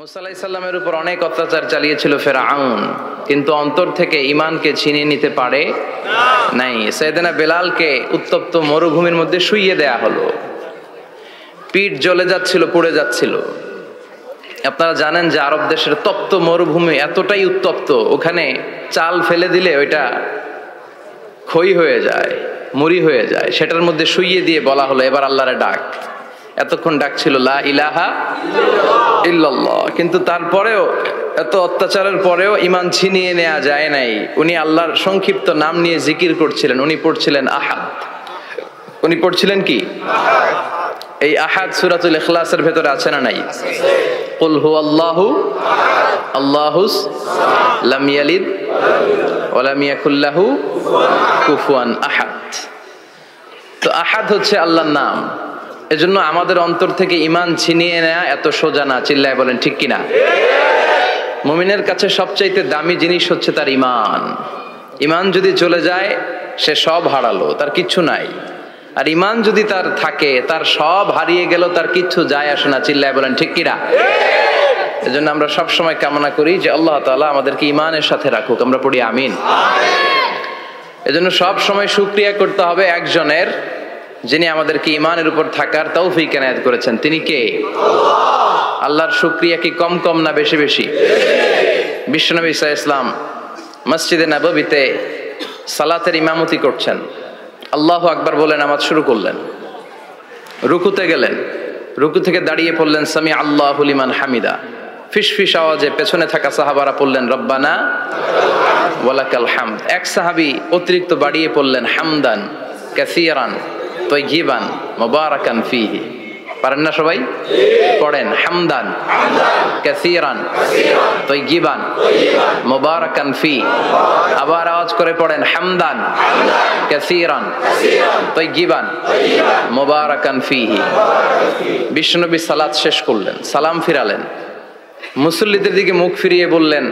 মুসা আলাইহিস সালামের উপর অনেক অত্যাচার চালিয়েছিল ফেরাউন, কিন্তু অন্তর থেকে ঈমানকে ছিনিয়ে নিতে পারে নাই। সাইয়েদনা বেলালকে উত্তপ্ত মরুভূমির মধ্যে শুইয়ে দেয়া হলো, পিঠ জ্বলে যাচ্ছিল, পুড়ে যাচ্ছিল। আপনারা জানেন যে আরব দেশের তপ্ত মরুভূমি এতটাই উত্তপ্ত, ওখানে চাল ফেলে দিলে ওইটা খই হয়ে যায়, মুড়ি হয়ে যায়। সেটার মধ্যে শুইয়ে দিয়ে বলা হলো এবার আল্লাহরে ডাক। এতক্ষণ ডাকছিল লা ইলাহা ইল্লাল্লাহ, কিন্তু তারপরেও এত অত্যাচারের পরেও ঈমান ছিনিয়ে নেওয়া যায় নাই। উনি আল্লাহর সংক্ষিপ্ত নাম নিয়ে জিকির করছিলেন। উনি পড়ছিলেন আহাদ। উনি পড়ছিলেন কি? এই আহাদ সূরাতুল ইখলাসের ভেতরে আছে না নাই? কুল হুয়াল্লাহু আল্লাহুস লাম ইয়ালিদ ওয়া লাম ইয়াকুল লাহু কুফুয়ান আহাদ। তো আহাদ হচ্ছে আল্লাহর নাম। এজন্য আমাদের অন্তর থেকে ঈমান ছিনিয়ে নেওয়া এত সোজা না। চিল্লায় বলেন ঠিক কিনা? মুমিনের কাছে সবচাইতে দামি জিনিস হচ্ছে তার ঈমান। ঈমান যদি চলে যায় সে সব হারালো, তার কিচ্ছু নাই। আর ঈমান যদি তার থাকে, তার সব হারিয়ে গেল, তার কিচ্ছু যায় আসে না। চিল্লায় বলেন ঠিক কিনা? এজন্য আমরা সব সময় কামনা করি যে আল্লাহ তাআলা আমাদেরকে ঈমানের সাথে রাখুক। আমরা পড়ি আমিন। এজন্য সব সময় শুকরিয়া করতে হবে একজনের, যিনি আমাদেরকে ঈমানের উপর থাকার তৌফিক এনায়েত করেছেন। তিনি কে? আল্লাহর শুকরিয়া কি কম কম না বেশি বেশি? বিশ্বনবী সাল্লাল্লাহু আলাইহি ওয়াসাল্লাম মসজিদে নববীতে সালাতের ইমামতি করছেন। আল্লাহু আকবার বলে নামাজ শুরু করলেন। রুকুতে গেলেন, রুকু থেকে দাঁড়িয়ে পড়লেন সামি আল্লাহু লিমান হামিদা। ফিসফিস আওয়াজে পেছনে থাকা সাহাবারা পড়লেন রব্বানা ওয়ালাকাল হামদ। এক সাহাবী অতিরিক্ত বাড়িয়ে পড়লেন হামদান কাসীরান তাইয়িবান মুবারাকান ফীহি। পারেন না সবাই? পড়েন হামদান কাসীরান তাইয়িবান মুবারাকান ফী। আবার আওয়াজ করে পড়েন হামদান কাসীরান তাইয়িবান মুবারাকান ফীহি। বিশ্বনবী সালাত শেষ করলেন, সালাম ফিরালেন, মুসল্লিদের দিকে মুখ ফিরিয়ে বললেন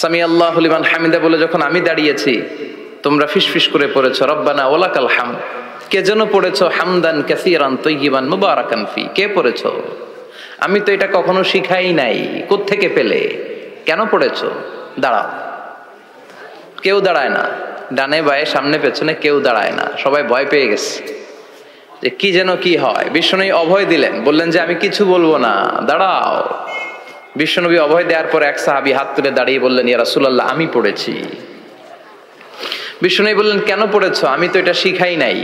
সামি আল্লাহু লিমান হামিদা বলে যখন আমি দাঁড়িয়েছি, তোমরা ফিসফিস করে পড়েছো রব্বানা ওয়ালাকাল হামদ। কে যেন পড়েছো হামদান কাসীরান তাইয়িবান মুবারাকান ফী। কে পড়েছো? আমি তো এটা কখনো শিখাই নাই, কোত্থেকে পেলে? কেন পড়েছো? দাঁড়াও। কেউ দাঁড়ায় না, ডানে বায়ে সামনে পেছনে কেউ দাঁড়ায় না। সবাই ভয় পেয়ে গেছে যে কি যেন কি হয়। বিশ্বনবী অভয় দিলেন, বললেন যে আমি কিছু বলবো না, দাঁড়াও। বিশ্বনবী অভয় দেওয়ার পর এক সাহাবী হাত তুলে দাঁড়িয়ে বললেন ইয়া রাসূলুল্লাহ আমি পড়েছি। বিশ্বনবী বললেন কেন পড়েছো? আমি তো এটা শিখাই নাই।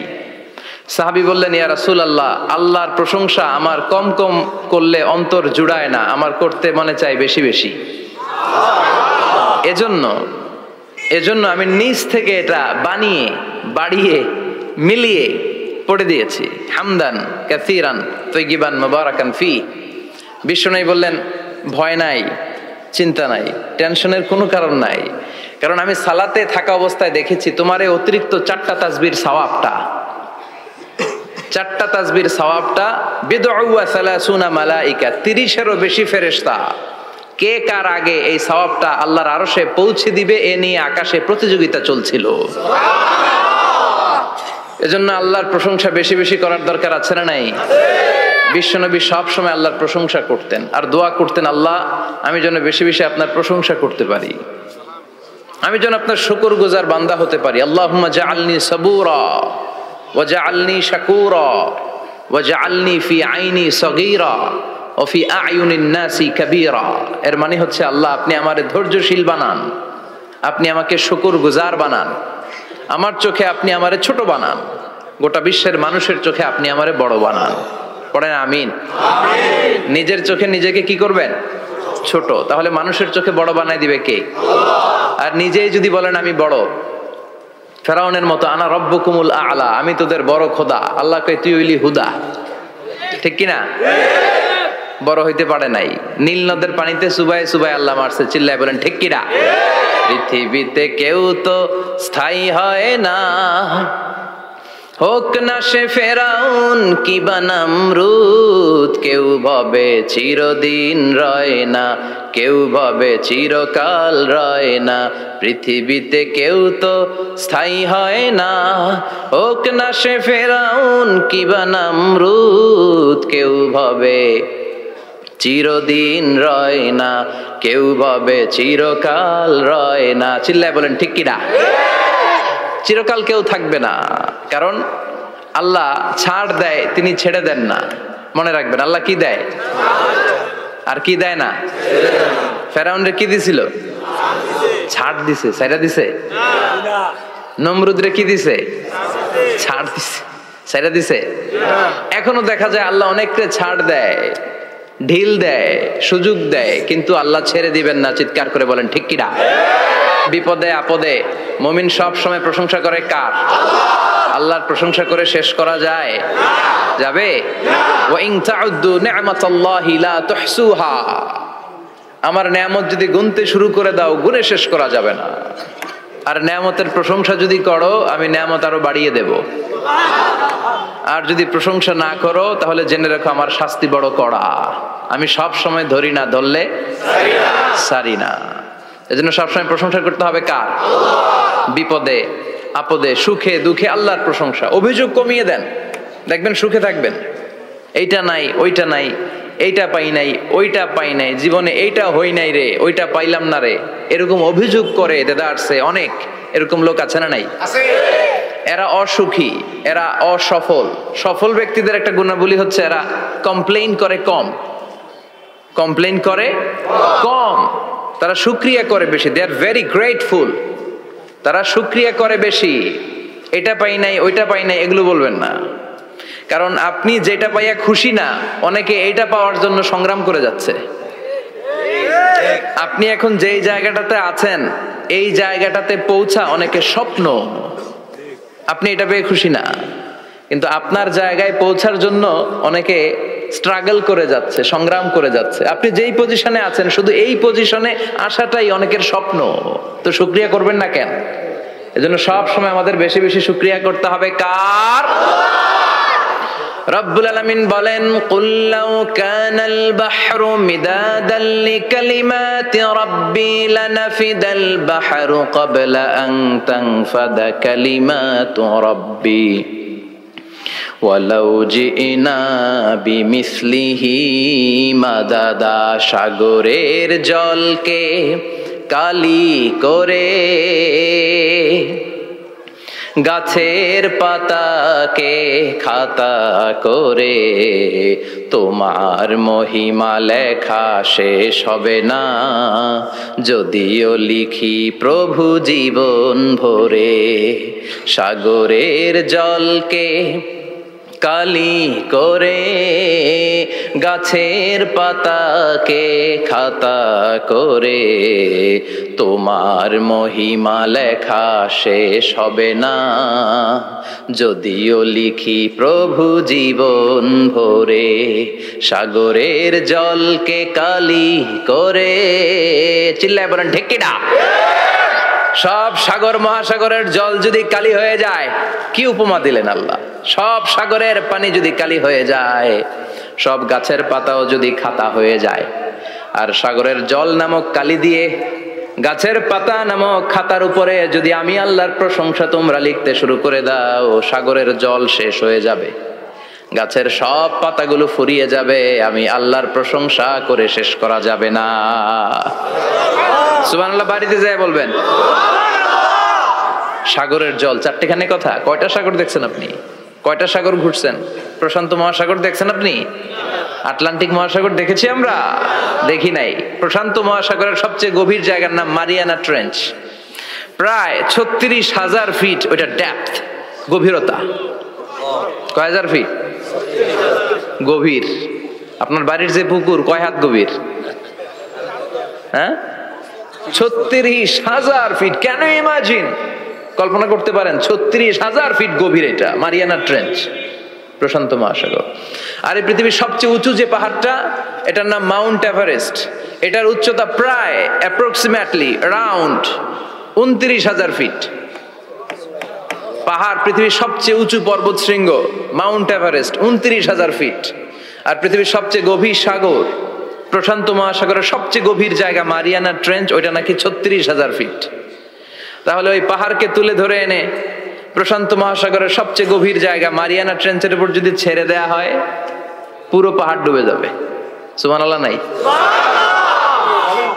সাহাবী বললেন ইয়া রাসূলুল্লাহ আল্লাহর প্রশংসা আমার কম কম করলে অন্তর জুড়ায় না, আমার করতে মনে চাই বেশি বেশি। এজন্য আমি নিজ থেকে এটা বানিয়ে বাড়িয়ে মিলিয়ে পড়ে দিয়েছি হামদান কাসীরান তাইয়িবান মুবারাকান ফী। বিশ্বনবী বললেন ভয় নাই, চিন্তা নাই, টেনশনের কোনো কারণ নাই, কারণ আমি সালাতে থাকা অবস্থায় দেখেছি তোমার এই অতিরিক্ত চারটা তাসবির সওয়াবটা বিদউ ওয়া সালাসুনা মালাইকা, 30-এরও বেশি ফেরেশতা কে কার আগে এই সওয়াবটা আল্লাহর আরশে পৌঁছে দিবে এ নিয়ে আকাশে প্রতিযোগিতা চলছিল। এজন্য আল্লাহর প্রশংসা বেশি বেশি করার দরকার আছে না নাই? বিশ্বনবী সব সময় আল্লাহর প্রশংসা করতেন আর দোয়া করতেন আল্লাহ আমি যেন বেশি বেশি আপনার প্রশংসা করতে পারি, আমি যেন আপনার শুকরগুজার বান্দা হতে পারি। আল্লাহুম্মা জাআলনি সাবুরা ওয়া জাআলনি শাকুরা ওয়া জাআলনি ফি আইনি সগীরা ওয়া ফি আ'য়ুনিন নাসি কাবীরা। এর মানে হচ্ছে আল্লাহ আপনি আমারে ধৈর্যশীল বানান, আপনি আমাকে শুকরগুজার বানান, আমার চোখে আপনি আমারে ছোট বানান, গোটা বিশ্বের মানুষের চোখে আপনি আমারে বড় বানান। পড়েন আমিন। নিজের চোখে নিজেকে কি করবেন? ছোট। তাহলে মানুষের চোখে বড় বানাই দিবে কে? আর নিজেই যদি বলেন আমি বড়, ফেরাউনের মতো আনা রব্বুকুমুল আ'লা, আমি তোদের বড় খোদা, আল্লাহ কয় তুই হইলি হুদা। ঠিক কিনা? বড় হইতে পারে নাই। নীল নদের পানিতে সুবাই সুবাই আল্লাহ মারছে। চিল্লায় বলেন ঠিক কিনা? পৃথিবীতে কেউ তো স্থায়ী হয় না, হোক না সে ফেরাউন কিবা নমরুদ, কেউ ভাবে চিরদিন রয় না, কেউ ভাবে চিরকাল রয় না। পৃথিবীতে কেউ তো স্থায়ী হয় না, হোক না সে ফেরাউন কিবা নমরুদ, কেউ ভাবে চিরদিন রয় না, কেউ ভাবে চিরকাল রয় না। চিল্লায় বলেন ঠিক কিনা? চিরকাল কেউ থাকবে না, কারণ আল্লাহ ছাড় দেয়, তিনি ছেড়ে দেন না। মনে রাখবেন, আল্লাহ কি দেয় আর কি দেয় না। ফেরাউনরে কি দিছিল? ছাড় দিছে, ছাইরা দিছে। নমরুদরে কি দিছে? ছাড় দিছে, ছাইরা দিছে। এখনো দেখা যায় আল্লাহ অনেককে ছাড় দেয়, ঢিল দেয়, সুযোগ দেয়, কিন্তু আল্লাহ ছেড়ে দিবেন না। চিৎকার করে বলেন ঠিক কিনা? বিপদে আপদে মুমিন সব সময় প্রশংসা করে কার? আল্লাহর প্রশংসা করে শেষ করা যায়? যাবে? ওয়া ইন তাউদ্দু নি'মাতাল্লাহি লা তুহসুহা। আমার নেয়ামত যদি গুনতে শুরু করে দাও, গুনে শেষ করা যাবে না। আর নেয়ামতের প্রশংসা যদি করো, আমি নেয়ামত আরো বাড়িয়ে দেব। আর যদি প্রশংসা না করো, তাহলে জেনে রাখো আমার শাস্তি বড় কড়া। আমি সব সময় ধরি না, ধরলে সারি না। এজন্য সবসময় প্রশংসা করতে হবে কার? বিপদে আপদে সুখে দুঃখে আল্লাহর প্রশংসা। অভিযোগ কমিয়ে দেন, দেখবেন সুখে থাকবেন। এইটা নাই, ওইটা নাই, এইটা পাই নাই, ওইটা পাই নাই, জীবনে এইটা হই নাই রে, ওইটা পাইলাম না রে, এরকম অভিযোগ করে দেদারসে অনেক এরকম লোক আছে না নাই? এরা অসুখী, এরা অসফল। সফল ব্যক্তিদের একটা গুণাবলী হচ্ছে এরা কমপ্লেইন করে কম। কমপ্লেইন করে কম, তারা শুকরিয়া করে বেশি। দে আর ভেরি গ্রেটফুল। তারা শুকরিয়া করে বেশি। এটা পাই নাই, ওইটা পাই নাই, এগুলো বলবেন না। কারণ আপনি যেটা পাইয়া খুশি না, অনেকে এইটা পাওয়ার জন্য সংগ্রাম করে যাচ্ছে। আপনি এখন যেই জায়গাটাতে আছেন, এই জায়গাটাতে পৌঁছা অনেকের স্বপ্ন। আপনি এটা পেয়ে খুশি না, কিন্তু আপনার জায়গায় পৌঁছার জন্য অনেকে স্ট্রাগল করে যাচ্ছে, সংগ্রাম করে যাচ্ছে। আপনি যেই পজিশনে আছেন, শুধু এই পজিশনে আসাটাই অনেকের স্বপ্ন। তো শুকরিয়া করবেন না কেন? এজন্য সব সময় আমাদের বেশি বেশি শুকরিয়া করতে হবে কার? রব্বুল আলামিন বলেন, কুল লাউ কানাল বাহরু মিদাদাল লিকালিমাতি রাব্বি লানাফিদাল বাহরু ক্বাবলা আন তানফাদা কালিমাতু রাব্বি ওয়ালাউ জিনা বিমিসলিহি মাদাদা। সাগরের জলকে কালি করে, গাছের পাতাকে খাতা করে, তোমার মহিমা লেখা শেষ হবে না, যদিও লিখি প্রভু জীবন ভরে। সাগরের জলকে কালি করে, গাছের পাতাকে খাতা করে, তোমার মহিমা লেখা শেষ হবে না, যদিও লিখি প্রভু জীবন ভরে। সাগরের জলকে কালি করে। চিল্লায় বলেন ঠিক কিনা? সব সাগর মহাসাগরের জল যদি কালি হয়ে যায়, কি উপমা দিলেন আল্লাহ। সব সাগরের পানি যদি কালি হয়ে যায়, সব গাছের পাতাও যদি খাতা হয়ে যায়, আর সাগরের জল নামক কালি দিয়ে গাছের পাতা নামক খাতার উপরে যদি আমি আল্লাহর প্রশংসা তোমরা লিখতে শুরু করে দাও, সাগরের জল শেষ হয়ে যাবে, গাছের সব পাতাগুলো ফুরিয়ে যাবে, আমি আল্লাহর প্রশংসা করে শেষ করা যাবে না। সুবহানাল্লাহ বাড়িতে যায় বলবেন। সাগরের জল, চারটেখানে কথা। কয়টা সাগর দেখছেন আপনি? কয়টা সাগর ঘুরছেন? প্রশান্ত মহাসাগর দেখছেন আপনি? আটলান্টিক মহাসাগর দেখেছি আমরা? দেখি নাই। প্রশান্ত মহাসাগরের সবচেয়ে গভীর জায়গার নাম মারিয়ানা ট্রেঞ্চ। প্রায় 36,000 ফিট ওইটা ডেপথ, গভীরতা। কয় হাজার ফিট গভীর? আপনার বাড়ির যে পুকুর কয় হাত গভীর? হ্যাঁ, 36,000 ফিট। Can you imagine? কল্পনা করতে পারেন? 36,000 ফিট গভীর এটা মারিয়ানা ট্রেঞ্চ, প্রশান্ত মহাসাগর। আর এই পৃথিবীর সবচেয়ে উঁচু যে পাহাড়টা, এটার নাম মাউন্ট এভারেস্ট। এটার উচ্চতা প্রায় অ্যাপ্রক্সিমেটলি অ্যারাউন্ড 29,000 ফিট। পাহাড়, পৃথিবীর সবচেয়ে উঁচু পর্বত শৃঙ্গ মাউন্ট এভারেস্ট 29,000 ফিট। আর পৃথিবীর সবচেয়ে গভীর সাগর, প্রশান্ত মহাসাগরের সবচেয়ে গভীর জায়গা মারিয়ানা ট্রেঞ্চ, ওইটা নাকি 36,000 ফিট। তাহলে ওই পাহাড়কে তুলে ধরে এনে প্রশান্ত মহাসাগরের সবচেয়ে গভীর জায়গা মারিয়ানা ট্রেঞ্চের উপর যদি ছেড়ে দেয়া হয়, পুরো পাহাড় ডুবে যাবে। সুবহানাল্লাহ নাই?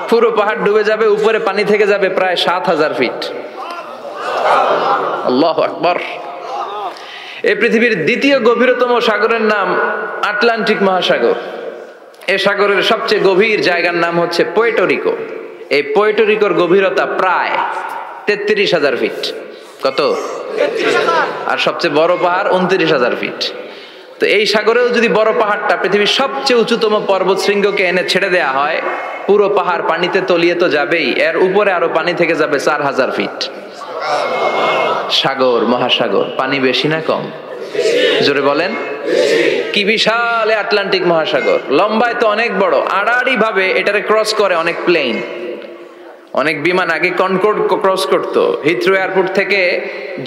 পুরো পাহাড় ডুবে যাবে, উপরে পানি থেকে যাবে প্রায় ৭,০০০ ফিট। আল্লাহু আকবার। এই পৃথিবীর দ্বিতীয় গভীরতম সাগরের নাম আটলান্টিক মহাসাগর। এই সাগরের সবচেয়ে গভীর জায়গার নাম হচ্ছে পুয়ের্তো রিকো। এই পুয়ের্তো রিকোর গভীরতা প্রায় ৩৩,০০০ ফিট। কত? আর সবচেয়ে বড় পাহাড় ২৯,০০০ ফিট। তো এই সাগরেও যদি বড় পাহাড়টা পৃথিবীর সবচেয়ে উঁচুতম পর্বত শৃঙ্গকে এনে ছেড়ে দেয়া হয়, পুরো পাহাড় পানিতে তলিয়ে তো যাবেই, এর উপরে আরো পানি থেকে যাবে ৪,০০০ ফিট। সাগর, মহাসাগর, পানি বেশি না কম? জোরে বলেন। কি বিশাল আটলান্টিক মহাসাগর! লম্বায় তো অনেক বড়, আড়াআড়ি ভাবে এটারে ক্রস করে অনেক প্লেন, অনেক বিমান। আগে কনকর্ড ক্রস করতো হিথ্রো এয়ারপোর্ট থেকে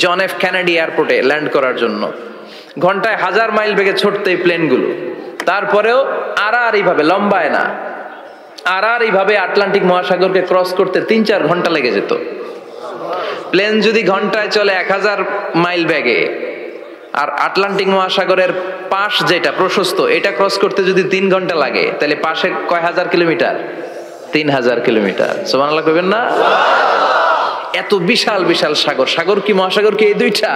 জন এফ কেনেডি এয়ারপোর্টে ল্যান্ড করার জন্য। ঘন্টায় ১০০০ মাইল বেগে ছুটতো এই প্লেনগুলো। তারপরেও আড়াআড়ি ভাবে, লম্বায় না, আড়াআড়ি ভাবে আটলান্টিক মহাসাগরকে ক্রস করতে ৩-৪ ঘন্টা লেগে যেত। প্লেন যদি ঘন্টায় চলে ১০০০ মাইল বেগে, আর আটলান্টিক মহাসাগরের পাশ যেটা প্রশস্ত, এটা ক্রস করতে যদি ৩ ঘন্টা লাগে, তাহলে পাশে কয় হাজার কিলোমিটার? ৩,০০০ কিলোমিটার। সুবহানাল্লাহ কইবেন না? এত বিশাল বিশাল সাগর। সাগর কি, মহাসাগর কি এই দুইটা,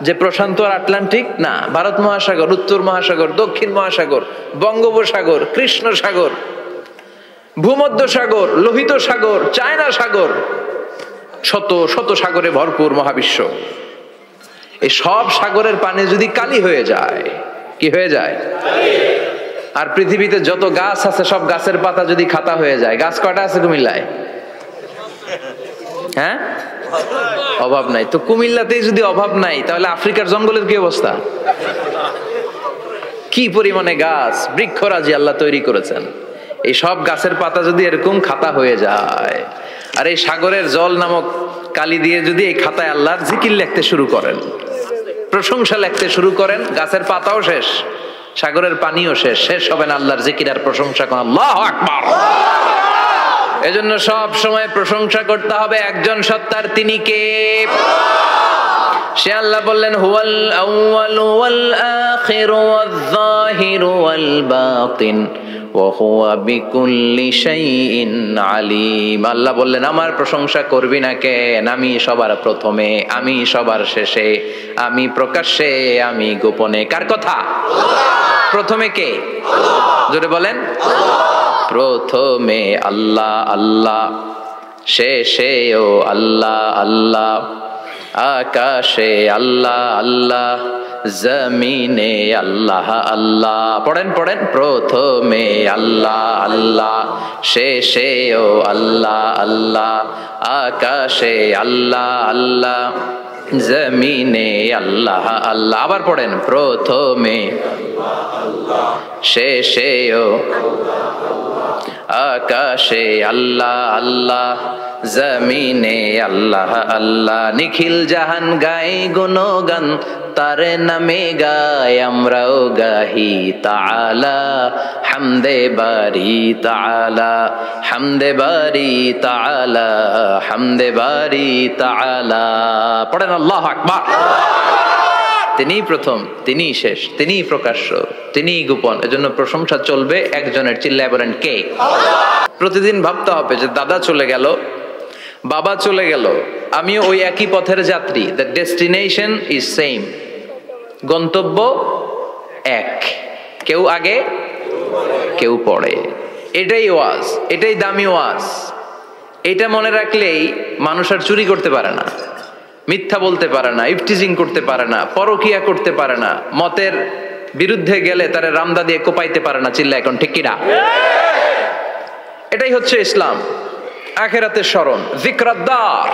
যে প্রশান্ত আর আটলান্টিক? না, ভারত মহাসাগর, উত্তর মহাসাগর, দক্ষিণ মহাসাগর, বঙ্গোপসাগর, কৃষ্ণ সাগর, ভূমধ্য সাগর, লোহিত সাগর, চায়না সাগর, শত শত সাগরে ভরপুর মহাবিশ্ব। এই সব সাগরের পানি যদি কালি হয়ে যায়, কি হয়ে যায়? আর পৃথিবীতে যত গাছ আছে সব গাছের পাতা যদি খাতা হয়ে যায়, গাছ কয়টা আছে কুমিল্লায়? হ্যাঁ, অভাব নাই। তো কুমিল্লাতেই যদি অভাব নাই, তাহলে আফ্রিকার জঙ্গলের কি অবস্থা? কি পরিমাণে গাছ, বৃক্ষরাজি আল্লাহ তৈরি করেছেন। এই সব গাছের পাতা যদি এরকম খাতা হয়ে যায়, আর এই সাগরের জল নামক কালি দিয়ে যদি এই খাতায় আল্লাহর জিকির লিখতে শুরু করেন, প্রশংসা লিখতে শুরু করেন, গাছের পাতাও শেষ, সাগরের পানিও শেষ, শেষ হবে না আল্লাহর জিকির আর প্রশংসা করেন। আল্লাহু আকবার। এজন্য সব সময় প্রশংসা করতে হবে একজন সত্তার। তিনি কে? সে আল্লাহ বললেন, হুয়াল আউয়ালু ওয়াল আখিরু ওয়াল যাহিরু ওয়াল বাতিন ওয়া হুয়া বিকুল্লি শাইইন আলিম। আল্লাহ বললেন, আমার প্রশংসা করবি না কেন? আমি সবার প্রথমে, আমি সবার শেষে, আমি প্রকাশ্যে, আমি গোপনে। কার কথা? প্রথমে কে? জোরে বলেন। প্রথমে আল্লাহ আল্লাহ, শেষেও আল্লাহ আল্লাহ, আকাশে আল্লাহ আল্লাহ, জমিনে আল্লাহ আল্লাহ। পড়েন পড়েন। প্রথমে আল্লাহ আল্লাহ, শেষেও আল্লাহ আল্লাহ, আকাশে আল্লাহ আল্লাহ, জমিনে আল্লাহ আল্লাহ। আবার পড়েন। প্রথমে শেষেও আকাশে আল্লাহ আল্লাহ, জমিনে আল্লাহ আল্লাহ। নিখিল জাহান গাই গুণগান, তার নামে গায় আমরাও গাহি। তাআলা হামদে বারি তাআলা, হামদে বারি তাআলা, হামদে বারি তাআলা। পড়েন আল্লাহু আকবার। তিনি প্রথম, তিনি শেষ, তিনি প্রকাশ্য, তিনি গোপন। এজন্য প্রশংসা চলবে একজনের। চিল্লায় বলেন কে? প্রতিদিন ভাবতে হবে যে দাদা চলে গেল, বাবা চলে গেল, আমিও ওই একই পথের যাত্রী। দ্য ডেস্টিনেশন ইজ সেম, গন্তব্য এক, কেউ আগে কেউ পরে। এটাই ওয়াজ, এটাই দামি ওয়াজ। এটা মনে রাখলেই মানুষ আর চুরি করতে পারে না, মিথ্যা বলতে পারে না, ইফটিজিং করতে পারে না, পরকিয়া করতে পারে না, মতের বিরুদ্ধে গেলে তারে রামদা দিয়ে কোপাইতে পারে না। চিল্লা এখন ঠিক কিনা? এটাই হচ্ছে ইসলাম। আখিরাতের স্মরণ, যিকরাদ্দার।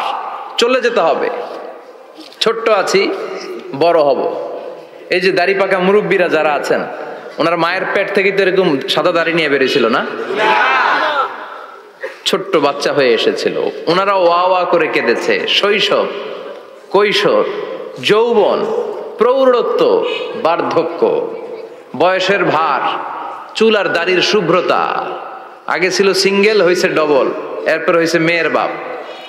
চলে যেতে হবে। ছোট্ট আছি, বড় হব। এই যে দাড়ি পাকা মুরব্বীরা যারা আছেন, ওনার মায়ের পেট থেকে তো এরকম সাদা দাড়ি নিয়ে বেরিয়েছিল না? ছোট্ট বাচ্চা হয়ে এসেছিল, ওনারা ওয়া ওয়া করে কেঁদেছে। শৈশব, কৈশোর, যৌবন, প্রৌঢ়ত্ব, বার্ধক্য, বয়সের ভার, চুল আর দাড়ির শুভ্রতা। আগে ছিল সিঙ্গেল, হয়েছে ডবল, এরপর হয়েছে মেয়ের বাপ,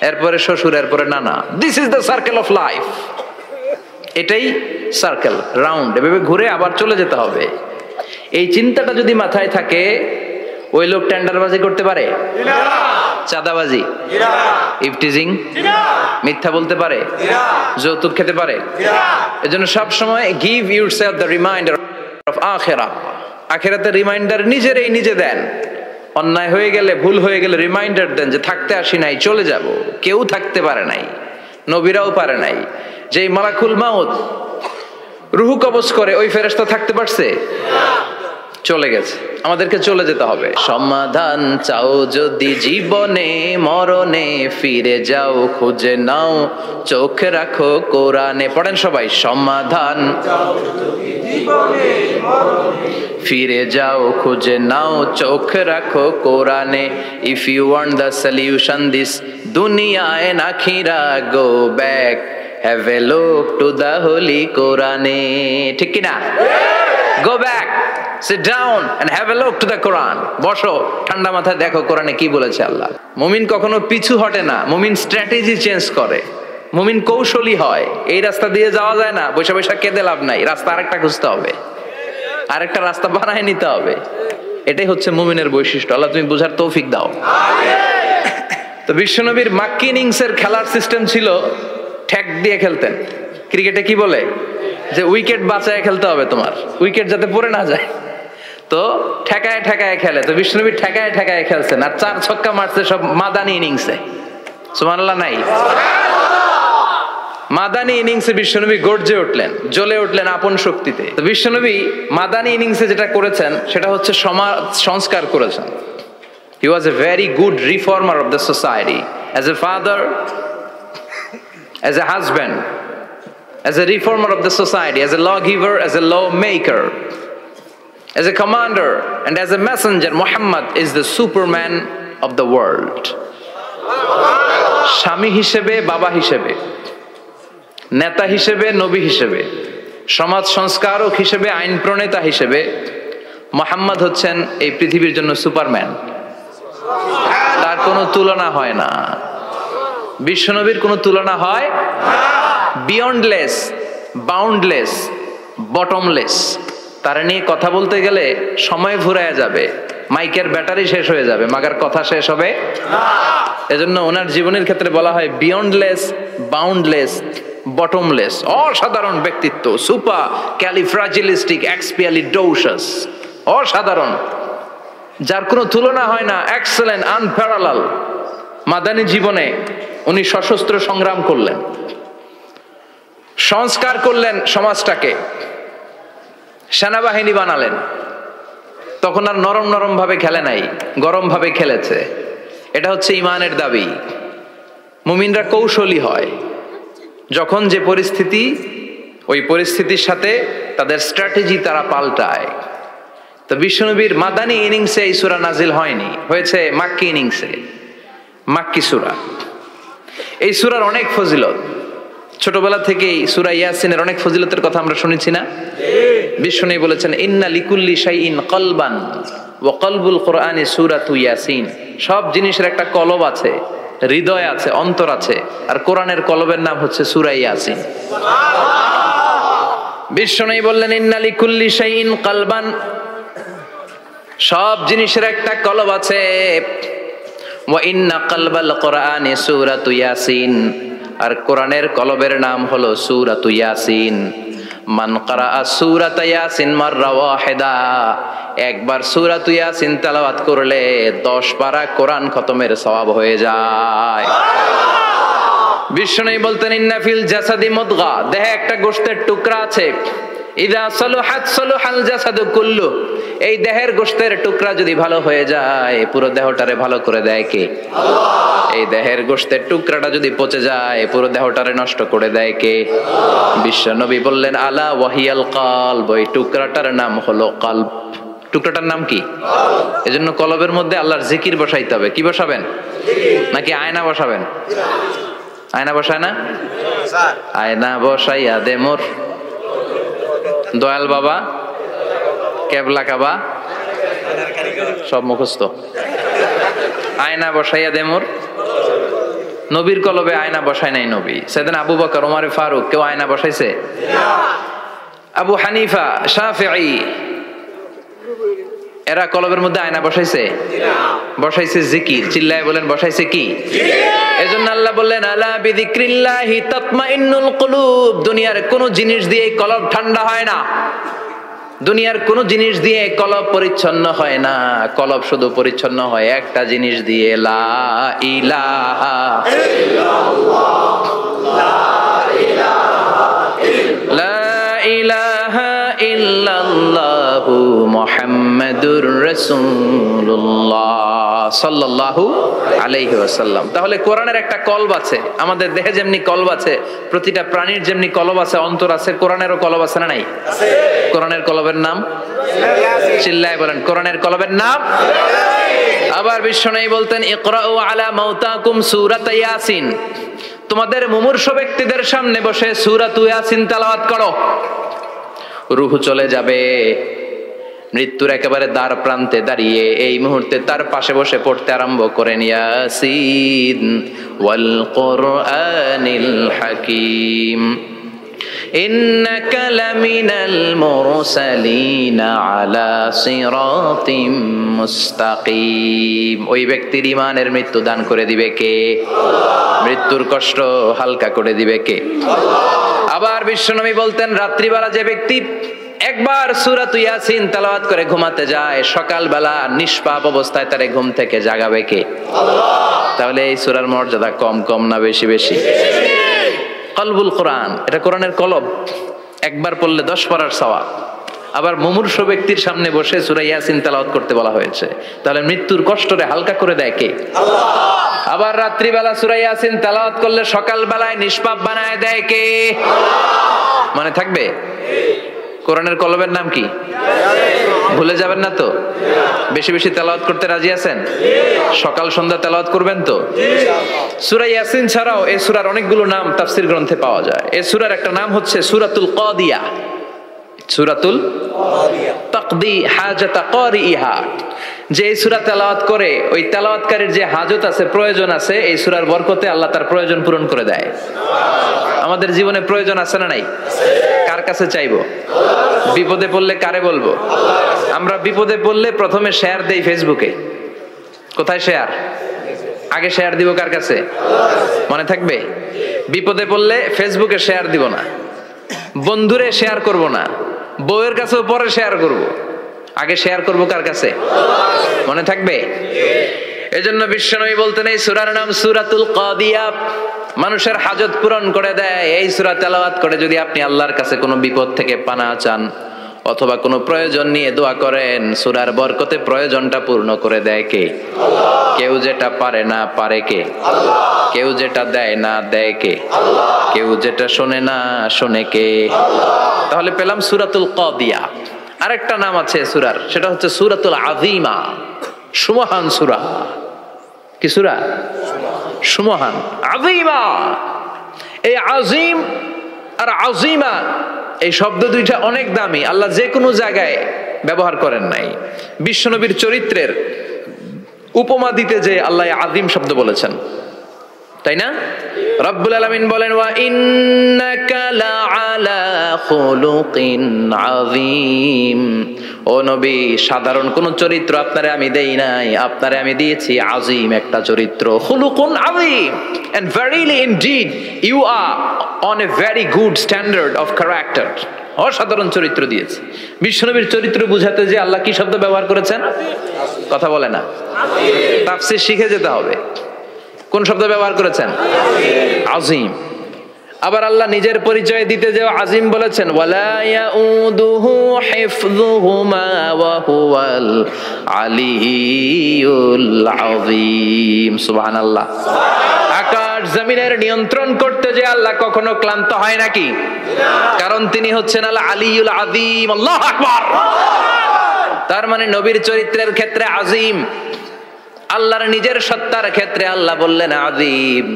এরপরে শ্বশুর, এরপরে নানা। This is the circle of life. এটাই সার্কেল, রাউন্ড, এভাবে ঘুরে আবার চলে যেতে হবে। এই চিন্তাটা যদি মাথায় থাকে, ওই লোক টেন্ডারবাজি করতে পারে? চাঁদাবাজি, ইফটিজিং, মিথ্যা বলতে পারে, যৌতুক খেতে পারে? এজন্য সব সময় give yourself the reminder of আখিরাহ। আখিরাতের রিমাইন্ডার নিজে দেন। অন্যায় হয়ে গেলে, ভুল হয়ে গেলে রিমাইন্ডার দেন যে থাকতে আসি নাই, চলে যাব। কেউ থাকতে পারে নাই, নবীরাও পারে নাই। যে মালাকুল মাউত রুহু কবজ করে, ওই ফেরেশতা থাকতে পারছে? চলে গেছে। আমাদেরকে চলে যেতে হবে। সমাধান চাও যদি জীবনে মরণে, ফিরে যাও খুঁজে নাও, চোখ রাখো কোরআনে। পড়েন সবাই, সমাধান ফিরে যাও খুঁজে নাও, চোখ রাখো কোরআনে। If you want the solution this দুনিয়া এন্ড আখিরা, go back, have a look to the holy কোরআনে। ঠিক কি না? Go back, sit down and have a look to the Quran. বসো, ঠান্ডা মাথায় দেখো কোরআনে কি বলেছে আল্লাহ। মুমিন কখনো পিছু হটে না, মুমিন স্ট্র্যাটেজি চেঞ্জ করে, মুমিন কৌশলী হয়। এই রাস্তা দিয়ে যাওয়া যায় না, বৈশা বৈশা কেঁদে লাভ নাই, রাস্তা আরেকটা খুঁজতে হবে, আরেকটা রাস্তা বানায় নিতে হবে। এটাই হচ্ছে মুমিনের বৈশিষ্ট্য। আল্লাহ তুমি বুঝার তৌফিক দাও। তো বিশ্বনবীর মাক্কি ইনিংসের খেলার সিস্টেম ছিল ঠ্যাক দিয়ে খেলতেন। ক্রিকেটে কি বলে যে উইকেট বাঁচায় খেলতে হবে, তোমার উইকেট যাতে পড়ে না যায়। তো ঠেকায় ঠেকায় খেলে। তো বিশ্বনবী ঠেকায় ঠেকায় খেলছেন, আর 4 ছক্কা মারছে সব মাদানী ইনিংসে। সুবহানাল্লাহ নাই? মাদানী ইনিংসে বিশ্বনবী গর্জে উঠলেন, জ্বলে উঠলেন আপন শক্তিতে। তো বিশ্বনবী মাদানী ইনিংসে যেটা করেছেন সেটা হচ্ছে সমাজ সংস্কার করেছেন। He was a very good reformer of the society. As a father, as a husband, as a reformer of the society, as a lawgiver, as a lawmaker, as a commander, and as a messenger, Muhammad is the Superman of the world. স্বামী হিসেবে, বাবা হিসেবে, নেতা হিসেবে, নবী হিসেবে, সমাজ সংস্কারক হিসেবে, আইন প্রণেতা হিসেবে মুহাম্মদ হচ্ছেন এই পৃথিবীর জন্য সুপারম্যান। তার কোনো তুলনা হয় না। বিশ্বনবীর কোনো তুলনা হয়? Beyondless, boundless, bottomless. তারা নিয়ে কথা বলতে গেলে সময় ফুরায় যাবে, মাইকের ব্যাটারি শেষ হয়ে যাবে, মাগার কথা শেষ হবে না। এজন্য ওনার জীবনের ক্ষেত্রে বলা হয় বিয়ন্ডলেস, বাউন্ডলেস, বটমলেস। অসাধারণ ব্যক্তিত্ব, সুপার ক্যালিফ্রাজিলিস্টিক এক্সপিয়ালিডোসাস, অসাধারণ, যার কোনো তুলনা হয় না, এক্সেলেন্ট, আনপ্যারালাল। মাদানী জীবনে উনি সশস্ত্র সংগ্রাম করলেন, সংস্কার করলেন সমাজটাকে, সেনাবাহিনী বানালেন। তখন আর নরম নরম ভাবে খেলে নাই, গরম ভাবে খেলেছে। এটা হচ্ছে ইমানের দাবি। মুমিনরা কৌশলী হয়। যখন যে পরিস্থিতি, ওই পরিস্থিতির সাথে তাদের স্ট্র্যাটেজি তারা পাল্টায়। তো বিশ্বনবীর মাদানী ইনিংসে এই সূরা নাজিল হয়নি, হয়েছে মাক্কি ইনিংসে, মাক্কি সূরা। এই সূরার অনেক ফজিলত, ছোটবেলা থেকেই সূরা ইয়াসিনের অনেক ফজিলতের কথা আমরা শুনেছি না? বিশ্বনবী বলেছেন ইন্না লিকুল্লি শাইইন কলবান ওয়া কলবুল কুরআনি সূরাতু ইয়াসিন। সব জিনিসের একটা কলব আছে, হৃদয় আছে, অন্তর আছে, আর কোরআনের কলবের নাম হচ্ছে সূরা ইয়াসিন। বিশ্বনবী বললেন ইন্না লিকুল্লি শাইইন কলবান, সব জিনিসের একটা কলব আছে। ওয়া ইন্না কলবাল কুরআনি সূরাতু ইয়াসিন, আর কোরআনের কলবের নাম হলো সূরাতু ইয়াসিন। মান ক্বারাআ সূরাতা ইয়াসিন মাররা ওয়াহিদা, একবার সূরাতু ইয়াসিন তেলাওয়াত করলে 10 পারা কোরআন খতমের সওয়াব হয়ে যায়। বিশ্বনবী বলতেন ইন্না ফিল জাসাদি মুদগা, দেহে একটা গোশতের টুকরা আছে। ইযা সালুহাত সালুহাল জাসাদু কুল্লু, এই দেহের গোশতের টুকরা যদি ভালো হয়ে যায়, পুরো দেহটারে ভালো করে দেয় কে? আল্লাহ। এই দেহের গোশতের টুকরাটা যদি পচে যায়, পুরো দেহটারে নষ্ট করে দেয় কে? বিশ্বনবী বললেন আলা ওয়াহিয়াল কলব, ওই টুকরাটার নাম হলো কলব। টুকরাটার নাম কি? এজন্য কলবের মধ্যে আল্লাহর জিকির বসাইতে হবে। কি বসাবেন? নাকি আয়না বসাবেন? আয়না বসায় না? আয়না বসাইয়া দে মোর দয়াল বাবা, কেবলা কাবা, সব মুখস্থ। আয়না বসাইয়া দে মোর, নবীর কলবে আয়না বসায় নাই নবী। সেদিন আবু বকর, ওমর ফারুক, কেউ আয়না বসাইছে? আবু হানিফা, শাফিঈ, এরা কলবের মধ্যে আয়না বসাইছে? বসাইছে জিকির। চিল্লায় বলেন বসাইছে কি? এজন্য আল্লাহ বললেন আলা বিযিক্রিল্লাহি তাতমাইন্নুল কুলুব। দুনিয়ার কোন জিনিস দিয়ে কলব ঠান্ডা হয় না, দুনিয়ার কোন জিনিস দিয়ে কলব পরিচ্ছন্ন হয় না। কলব শুধু পরিচ্ছন্ন হয় একটা জিনিস দিয়ে, লা ইলাহা ইল্লাল্লাহ, লা ইলাহা ইল্লাল্লাহু মুহাম্মাদুর রাসূলুল্লাহ সাল্লাল্লাহু আলাইহি ওয়াসাল্লাম। তাহলে কোরআনের একটা কলব আছে, আমাদের দেহে যেমনি কলব আছে, প্রতিটা প্রাণীর যেমনি কলব আছে, অন্তর আছে, কোরআনেরও কলব আছে না নাই? কোরআনের কলবের নাম? চিল্লায় বলেন কোরআনের কলবের নাম। আবার বিশ্বনবী বলতেন ইকরাউ আলা মাউতাকুম সূরাত ইয়াসিন। তোমাদের মুমূর্ষ ব্যক্তিদের সামনে বসে সূরাত ইয়াসিন তেলাওয়াত করো। রূহ চলে যাবে, মৃত্যুর একেবারে দ্বার প্রান্তে দাঁড়িয়ে এই মুহূর্তে তার পাশে বসে পড়তে আরম্ভ করেন ইয়াসিন ওয়াল কুরআনিল হাকীম ইন্নাকা লামিনাল মুরসালিনা আলা সিরাতিম মুস্তাকিম। ওই ব্যক্তির ঈমানের মৃত্যু দান করে দিবে কে? মৃত্যুর কষ্ট হালকা করে দিবে কে? আবার বিশ্বনবী বলতেন রাত্রিবেলা যে ব্যক্তি একবার সূরাত ইয়াসিন তেলাওয়াত করে ঘুমাতে যায়, সকালবেলা নিষ্পাপ অবস্থায় তারে ঘুম থেকে জাগাবে কে? তাহলে এই সূরার মর্যাদা কম কম না বেশি বেশি? কলবুল কোরআন, এটা কোরআনের কলব। একবার পড়লে 10 পড়ার সওয়াব। আবার মুমূর্ষ ব্যক্তির সামনে বসে সূরা ইয়াসিন তেলাওয়াত করতে বলা হয়েছে, তাহলে মৃত্যুর কষ্টরে হালকা করে দেয় কে? আল্লাহ। আবার রাত্রিবেলা সূরা ইয়াসিন তেলাওয়াত করলে সকালবেলায় নিষ্পাপ বানায় দেয় কে? আল্লাহ। মনে থাকবে? কোরআনের কলবের নাম কি? ভুলে যাবেন না তো? বেশি বেশি তেলাওয়াত করতে রাজি আছেন? সকাল সন্ধ্যা তেলাওয়াত করবেন তো? সূরা ইয়াসিন ছাড়াও এই সূরার অনেকগুলো নাম তাফসীর গ্রন্থে পাওয়া যায়। এই সূরার একটা নাম হচ্ছে সূরাতুল কাদিয়া। সূরাতুল কাদিয়া তাকদি হাজাতা কারিহা। যে এই সূরা তেলাওয়াত করে ওই তেলাওয়াতকারীর যে হাজত আছে, প্রয়োজন আছে, এই সূরার বরকতে আল্লাহ তার প্রয়োজন পূরণ করে দেয়। আমাদের জীবনে প্রয়োজন আছে না নাই? কার কাছে চাইবো? বিপদে পড়লে কারে বলবো? আমরা বিপদে পড়লে প্রথমে শেয়ার দেই ফেসবুকে। কোথায় শেয়ার? আগে শেয়ার দিব কার কাছে? মনে থাকবে? বিপদে পড়লে ফেসবুকে শেয়ার দিব না, বন্ধুরে শেয়ার করব না, বউয়ের কাছেও পরে শেয়ার করব, আগে শেয়ার করব কার কাছে? মনে থাকবে? এজন্য বিশ্বনবী বলতেন এই সূরার নাম সূরাতুল কাদিয়া। মানুষের হাজত পূরণ করে দেয়। এই সূরা তেলাওয়াত করে যদি আপনি আল্লাহর কাছে কোনো বিপদ থেকে পানা চান অথবা কোনো প্রয়োজন নিয়ে দোয়া করেন, সূরার বরকতে প্রয়োজনটা পূর্ণ করে দেয় কে? আল্লাহ। কেউ যেটা পারে না পারে কে? আল্লাহ। কেউ যেটা দেয় না দেয় কে? আল্লাহ। কেউ যেটা শোনে না শোনে কে? আল্লাহ। তাহলে পেলাম সূরাতুল কাদিয়া। আরেকটা নাম আছে সূরার, সেটা হচ্ছে সূরাতুল আযীমা, সুমহান সূরা। কি সূরা? সুমহান, আযীমা। এই আযীম আর আযীমা এই শব্দ দুইটা অনেক দামি, আল্লাহ যে কোনো জায়গায় ব্যবহার করেন নাই। বিশ্বনবীর চরিত্রের উপমা দিতে যে আল্লাহ আযীম শব্দ বলেছেন, তাই না? রব্বুল আলামিন বলেন ওয়া ইন্নাকা লাআলা খুলুকিন আযীম। ও নবী, সাধারণ কোন চরিত্র আপনারে আমি দেই নাই, আপনারে আমি দিয়েছি আযীম একটা চরিত্র। খুলুকুন আযীম, and verily indeed you are on a very good standard of character. অসাধারণ চরিত্র দিয়েছে। বিশ্বনবীর চরিত্র বুঝাতে যে আল্লাহ কি শব্দ ব্যবহার করেছেন? কথা বলে না, তাফসীর শিখে যেতে হবে। কোন শব্দ ব্যবহার করেছেন? আযীম। আবার আল্লাহ নিজের পরিচয় দিতে যে আযীম বলেছেন, ওয়ালা ইয়াউদুহু হিফযুহুমা ওয়া হুয়াল আলিয়্যুল আযীম। সুবহানাল্লাহ। আকাশ জমিনের নিয়ন্ত্রণ করতে যে আল্লাহ কখনো ক্লান্ত হয় নাকি? কারণ তিনি হচ্ছেন আল আলিয়্যুল আযীম। আল্লাহু আকবার। তার মানে নবীর চরিত্রের ক্ষেত্রে আযীম, আল্লাহর নিজের সত্তার ক্ষেত্রে আল্লাহ বললেন আযীম।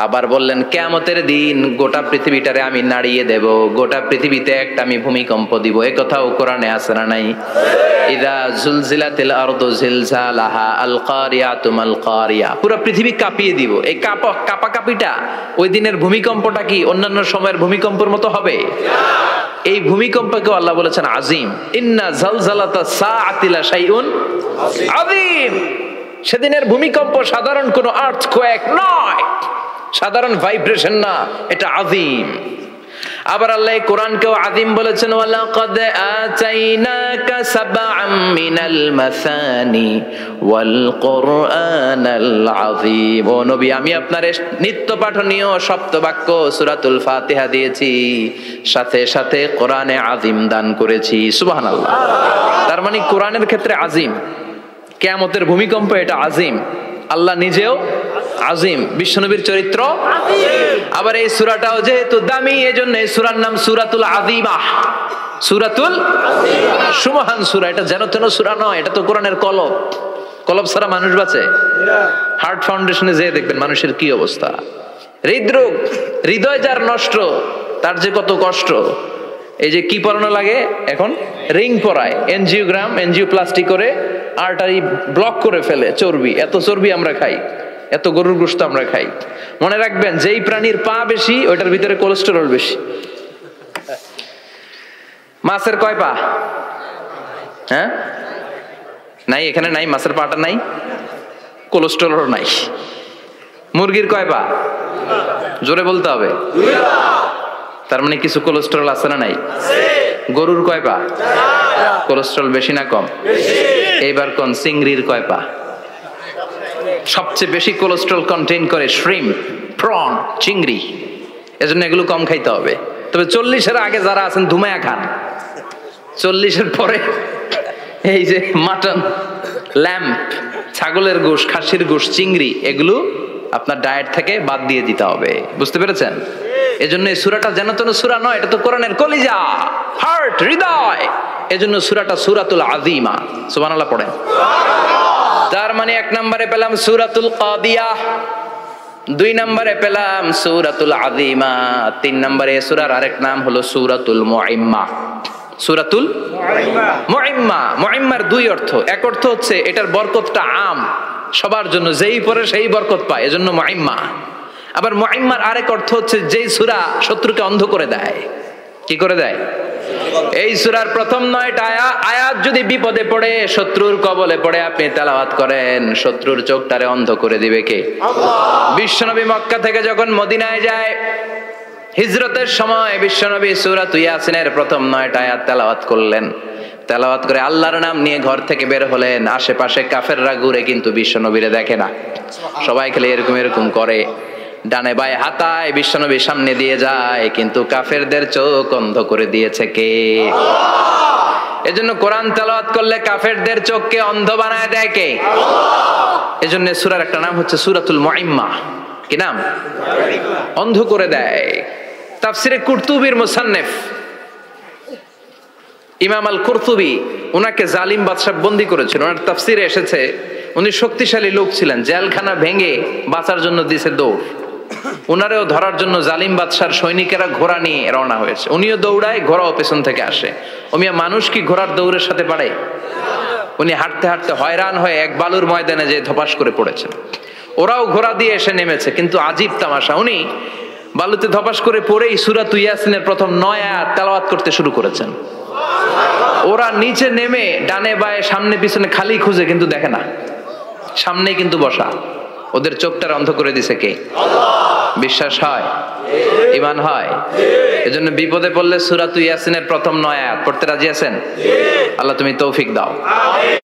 আবার বললেন কিয়ামতের দিন গোটা পৃথিবীটারে আমি নাড়িয়ে দেব, গোটা পৃথিবীতে একটা আমি ভূমিকম্প দিব। এই কথাও কোরআনে আছে না নাই? ইযা জুলজিলাতিল আরদু জিলজালাহা আল কারিয়াতু মাল কারিয়া। পুরো পৃথিবী কাঁপিয়ে দিব। এই কাঁপাকাঁপিটা ওই দিনের ভূমিকম্পটা কি অন্যান্য সময়ের ভূমিকম্পের মতো হবে? এই ভূমিকম্পকে আল্লাহ বলেছেন আজিম। ইন্না জালজালাতা সাআতি লাশাইউন আযীম। সেদিনের ভূমিকম্প সাধারণ কোনো আর্থকোয়েক নয়, সাধারণ ভাইব্রেশন না, এটা আযীম। আবার আল্লাহ কোরআনকেও আযীম বলেছেন, ওয়ালাকাদ আতাইনাকা সাবআম মিনাল মাসানি ওয়াল কুরআনাল আযীম। ও নবী, আমি আপনারে নিত্য পাঠনীয় সপ্তবাক্য সূরাতুল ফাতিহা দিয়েছি, সাথে সাথে কোরআনে আযীম দান করেছি। সুবহানাল্লাহ। তার মানে কোরআনের ক্ষেত্রে আযীম, কিয়ামতের ভূমিকম্প এটা আযীম, আল্লাহ নিজেও আযীম, বিশ্বনবীর চরিত্র আযীম। আবার এই সূরাটাও যেহেতু দামি, এজন্য এই সূরার নাম সূরাতুল আযীমা। সূরাতুল আযীমা, সুমহান সূরা। এটা যেন তেন সূরা নয়, এটা তো কোরআনের কলব। কলব ছাড়া মানুষ বাঁচে? হার্ট ফাউন্ডেশনে যেয়ে দেখবেন মানুষের কি অবস্থা। হৃদরোগ, হৃদয় যার নষ্ট, তার যে কত কষ্ট। এই যে কি পরানো লাগে এখন, রিং পরায়, এনজিওগ্রাম, এনজিওপ্লাস্টি করে আর্টারি ব্লক করে ফেলে। চর্বি, এত চর্বি আমরা খাই, এত গরুর গোশত আমরা খাই। মনে রাখবেন, যেই প্রাণীর পা বেশি ওইটার ভিতরে কোলেস্টেরল বেশি। মাছের কয় পা? হ্যাঁ, নাই, এখানে নাই, মাছের পাটা নাই, কোলেস্টেরল নাই। মুরগির কয় পা? জোরে বলতে হবে। তার মানে কিছু কোলেস্টেরল আছে না নাই? গরুর কয় পা? কোলেস্টেরল বেশি না কম? এইবার কোন চিংড়ির কয় পা? সবচেয়ে বেশি কোলেস্টেরল কন্টেইন করে শ্রিম্প, প্রন, চিংড়ি। এজন্য এগুলো কম খাইতে হবে। তবে 40-এর আগে যারা আছেন ধুমায়া খান, 40-এর পরে এই যে মাটন, ল্যাম্প, ছাগলের গোশ, খাসির গোশ, চিংড়ি, এগুলো আপনার ডায়েট থেকে বাদ দিয়ে দিতে হবে। বুঝতে পেরেছেন? এজন্য এই সূরাটা যেন তেন সূরা নয়, এটা তো কোরআনের কলিজা, হার্ট, হৃদয়। এজন্য সূরাটা সূরাতুল আযীমা। সুবহানাল্লাহ পড়েন। তার মানে 1 নম্বরে পেলাম সূরাতুল কাদিয়াহ, 2 নম্বরে পেলাম সূরাতুল আযীমা, 3 নম্বরে সূরার আরেক নাম হলো সূরাতুল মুইম্মা। সূরাতুল মুইম্মা। মুইম্মার 2 অর্থ। এক অর্থ হচ্ছে এটার বরকতটা আম, সবার জন্য, যেই পড়ে সেই বরকত পায়, এজন্য মুইম্মা। আবার মুইম্মার আরেক অর্থ হচ্ছে যেই সূরা শত্রুকে অন্ধ করে দেয়। কি করে দেয়? এই সূরার প্রথম 9টা আয়াত যদি বিপদে পড়ে, শত্রুর কবলে পড়ে আপনি তেলাওয়াত করেন, শত্রুর চোখটারে অন্ধ করে দিবে কে? আল্লাহ। বিশ্বনবী মক্কা থেকে যখন মদিনায় যায়, হিজরতের সময় বিশ্বনবী সূরা ইয়াসিনের প্রথম 9টা আয়াত তেলাওয়াত করলেন। তেলাওয়াত করে আল্লাহর নাম নিয়ে ঘর থেকে বের হলেন। আশেপাশে কাফেররা ঘুরে কিন্তু বিশ্বনবীরে দেখে না। সবাই খেলে এরকম এরকম করে, ডানে বায়ে হাতায়, বিশ্বনবীর সামনে দিয়ে যায়, কিন্তু কাফেরদের চোখ অন্ধ করে দিয়েছে কে? আল্লাহ। এজন্য কোরআন তেলাওয়াত করলে কাফেরদের চোখকে অন্ধ বানায় দেয় কে? আল্লাহ। এজন্য সূরার একটা নাম হচ্ছে সূরাতুল মুইম্মা। কি নাম? অন্ধ করে দেয়। তাফসিরে কুরতুবির মুসান্নিফ ইমাম আল কুরতুবি, ওনাকে জালিম বাদশা বন্দী করেছিল। ওনার তাফসিরে এসেছে উনি শক্তিশালী লোক ছিলেন, জেলখানা ভেঙে বাঁচার জন্য দিয়েছে দৌড়। ওনারেও ধরার জন্য জালিম বাদশার সৈনিকেরা ঘোড়া নিয়ে রওনা হয়েছে। উনিও দৌড়ায়, ঘোড়াও পেছন থেকে আসে। ওমিয়া মানুষ কি ঘোড়ার দৌড়ের সাথে পারে? উনি হাঁটতে হাঁটতে হয়রান হয়ে এক বালুর ময়দানে যে ধপাস করে পড়েছেন। ওরাও ঘোড়া দিয়ে এসে নেমেছে, কিন্তু আজীব তামাশা, উনি বালুতে ধপাস করে পড়েই সূরা ইয়াসিনের প্রথম 9 আয়াত তেলাওয়াত করতে শুরু করেছেন। ওরা নিচে নেমে ডানে বায়ে সামনে পিছনে খালি খুঁজে, কিন্তু দেখে না, সামনেই কিন্তু বসা। ওদের চোখটা অন্ধ করে দিছে কে? আল্লাহ। বিশ্বাস হয়? ঈমান হয়? এজন্য বিপদে পড়লে সূরা ইয়াসিনের প্রথম 9 আয়াত পড়তে রাজি আছেন? আল্লাহ তুমি তৌফিক দাও।